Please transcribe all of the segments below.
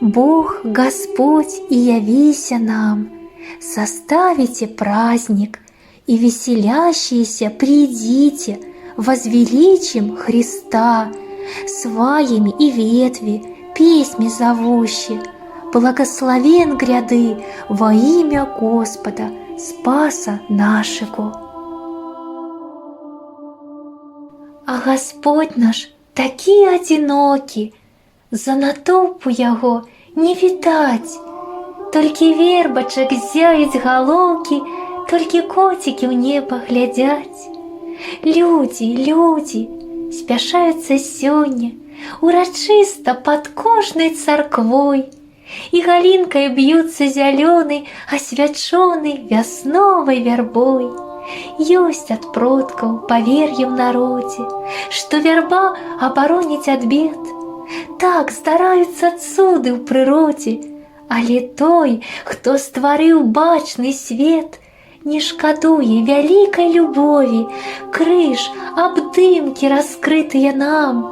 Бог, Господь, и явися нам, составите праздник, и веселящиеся придите, возвеличим Христа, сваями и ветви, песьми зовущи, благословен гряды во имя Господа, Спаса нашего. А Господь наш такі одинокі, за натоўпу яго не відаць, толькі вербачак зяюць галоўкі, толькі коцікі ў неба глядзяць. Людзі спяшаюцца сёння урачыста пад кожнай царквой, і галінкай б'юцца зялёнай, асвячонай вясновай вярбой. Ёсць ад продкаў павер'е ў народзе, што вярба абароніць ад бед. Так здараюцца цуды ў прыродзе, але той, хто стварыў бачны свет, не шкадуе вялікай любові, крыж, абдымкі раскрытыя нам.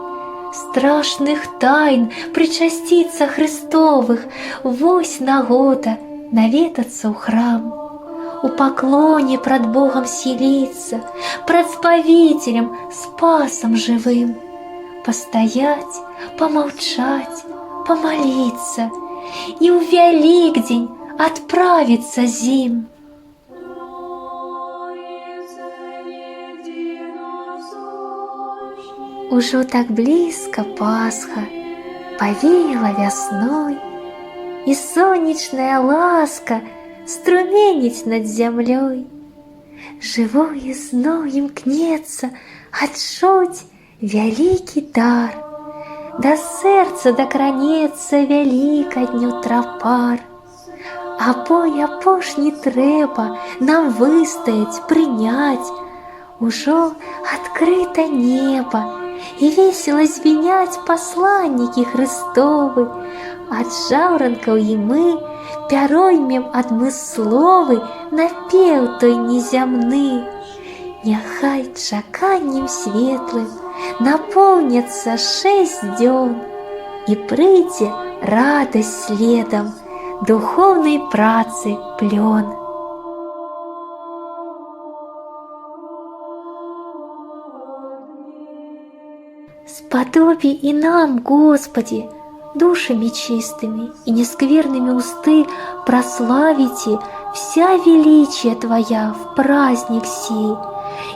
Страшных тайн прычасціцца Христовых, вось нагода наведацца ў храм. У паклоне пред Богом схилиться, пред Спавителем, Спасом живым, постоять, помолчать, помолиться и у Великдень отправиться зим. Ужо так близко Пасха, повеяло весной, и солнечная ласка струменить над землей. Живое зноем кнется отшуть великий дар, до сердца докранется великодню тропар. А бой апошні трэба нам выстоять, принять. Ужо открыто небо, и весело звенять посланники Христовы. От жаўранкаў і мы пяроймем адмысловы напеў той незямны. Няхай чаканнем светлым напоўняцца 6 дзён, і прыйдзе радасць следам, духовной працы плён. Сподоби и нам, Господи, душами чистыми и нескверными усты прославите вся величие Твоя в праздник сей,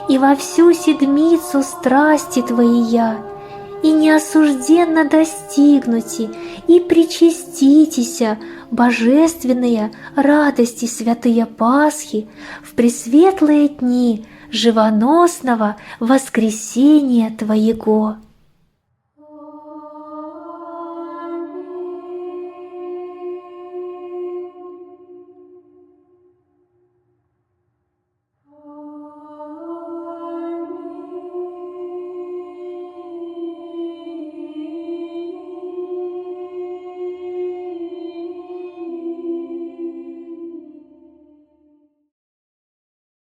и во всю седмицу страсти Твоя, и неосужденно достигнуте, и причаститеся божественные радости святые Пасхи в пресветлые дни живоносного воскресения Твоего.